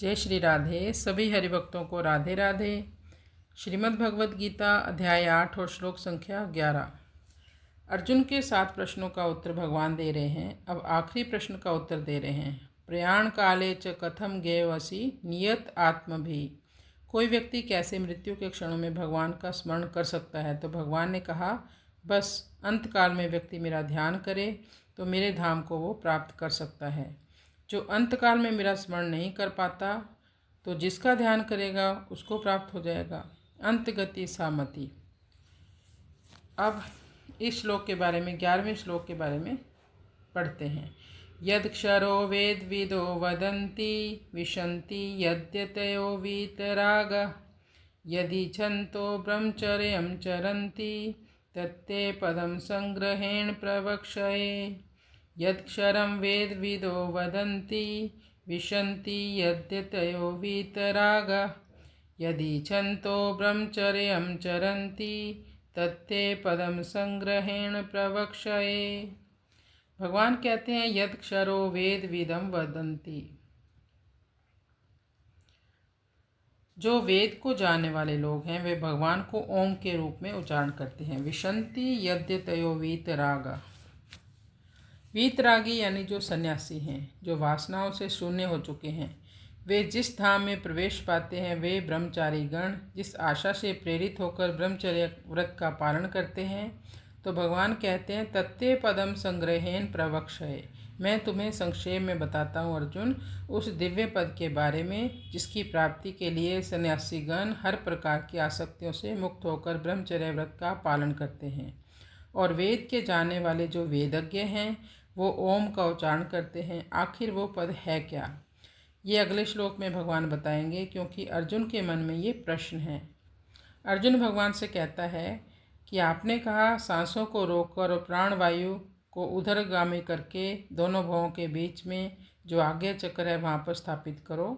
जय श्री राधे। सभी हरिभक्तों को राधे राधे। श्रीमद् भगवद गीता अध्याय 8 और श्लोक संख्या 11। अर्जुन के 7 प्रश्नों का उत्तर भगवान दे रहे हैं। अब आखिरी प्रश्न का उत्तर दे रहे हैं। प्रयाण काले च कथम गेवसी नियत आत्म भी। कोई व्यक्ति कैसे मृत्यु के क्षणों में भगवान का स्मरण कर सकता है? तो भगवान ने कहा, बस अंतकाल में व्यक्ति मेरा ध्यान करे तो मेरे धाम को वो प्राप्त कर सकता है। जो अंतकाल में मेरा स्मरण नहीं कर पाता तो जिसका ध्यान करेगा उसको प्राप्त हो जाएगा। अंतगति सामति। अब इस श्लोक के बारे में 11वें श्लोक के बारे में पढ़ते हैं। यद क्षरो वेद विदो वदन्ति विशन्ति यद्यतयो वीतराग यदि छन्तो ब्रह्मचर्यं चरन्ति तत्ते पदं संग्रहेण प्रवक्ष्ये। यत्क्षरं वेदविदो वदन्ति विशन्ति यद्यतयो वीतरागः यदि छन्तो ब्रह्मचर्यं चरन्ति तत्ते पदं संग्रहेण प्रवक्ष्ये। भगवान कहते हैं, यत्क्षरो वेदविदं वदन्ति। जो वेद को जानने वाले लोग हैं वे भगवान को ओम के रूप में उच्चारण करते हैं। विशन्ति यद्यतयो वीतरागः। वीतरागी यानी जो सन्यासी हैं, जो वासनाओं से शून्य हो चुके हैं, वे जिस धाम में प्रवेश पाते हैं वे ब्रह्मचारी गण जिस आशा से प्रेरित होकर ब्रह्मचर्य व्रत का पालन करते हैं, तो भगवान कहते हैं, तत्ते पदम संग्रहेण प्रवक्ष्ये। मैं तुम्हें संक्षेप में बताता हूँ अर्जुन, उस दिव्य पद के बारे में जिसकी प्राप्ति के लिए सन्यासी गण हर प्रकार की आसक्तियों से मुक्त होकर ब्रह्मचर्य व्रत का पालन करते हैं। और वेद के जानने वाले जो वेदज्ञ हैं वो ओम का उच्चारण करते हैं। आखिर वो पद है क्या, ये अगले श्लोक में भगवान बताएंगे, क्योंकि अर्जुन के मन में ये प्रश्न है। अर्जुन भगवान से कहता है कि आपने कहा सांसों को रोककर और प्राणवायु को उधरगामी करके दोनों भवों के बीच में जो आज्ञा चक्र है वहाँ पर स्थापित करो,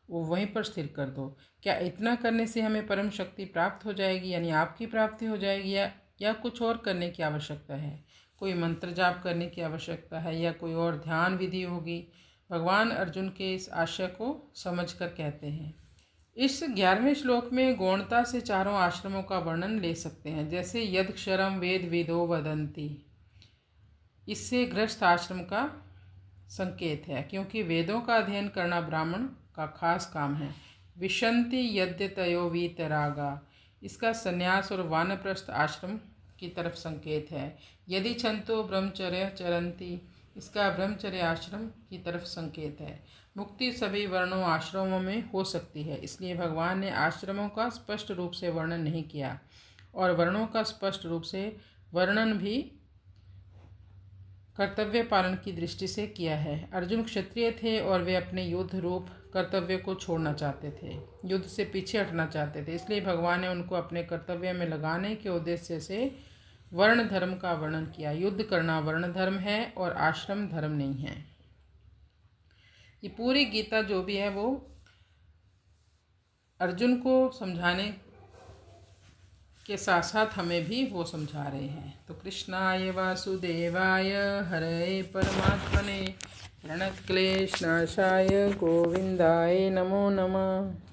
वो वहीं पर स्थिर कर दो। क्या इतना करने से हमें परम शक्ति प्राप्त हो जाएगी, यानी आपकी प्राप्ति हो जाएगी, या कुछ और करने की आवश्यकता है? कोई मंत्र जाप करने की आवश्यकता है या कोई और ध्यान विधि होगी? भगवान अर्जुन के इस आशय को समझकर कहते हैं। इस 11वें श्लोक में गौणता से चारों आश्रमों का वर्णन ले सकते हैं। जैसे यदक्षरम वेद विदो वदन्ति, इससे गृहस्थ आश्रम का संकेत है, क्योंकि वेदों का अध्ययन करना ब्राह्मण का खास काम है। विशन्ति यद्यतयो वीतरागा, इसका संन्यास और वानप्रस्थ आश्रम की तरफ संकेत है। यदि छन्तो ब्रह्मचर्य चरन्ति, इसका ब्रह्मचर्य आश्रम की तरफ संकेत है। मुक्ति सभी वर्णों आश्रमों में हो सकती है, इसलिए भगवान ने आश्रमों का स्पष्ट रूप से वर्णन नहीं किया और वर्णों का स्पष्ट रूप से वर्णन भी कर्तव्य पालन की दृष्टि से किया है। अर्जुन क्षत्रिय थे और वे अपने युद्ध रूप कर्तव्य को छोड़ना चाहते थे, युद्ध से पीछे हटना चाहते थे, इसलिए भगवान ने उनको अपने कर्तव्य में लगाने के उद्देश्य से वर्ण धर्म का वर्णन किया। युद्ध करना वर्ण धर्म है और आश्रम धर्म नहीं है। ये पूरी गीता जो भी है वो अर्जुन को समझाने के साथ साथ हमें भी वो समझा रहे हैं। तो कृष्णाय वासुदेवाय हरे परमात्मने प्रणतक्लेशनाशाय गोविंदाय नमो नमः।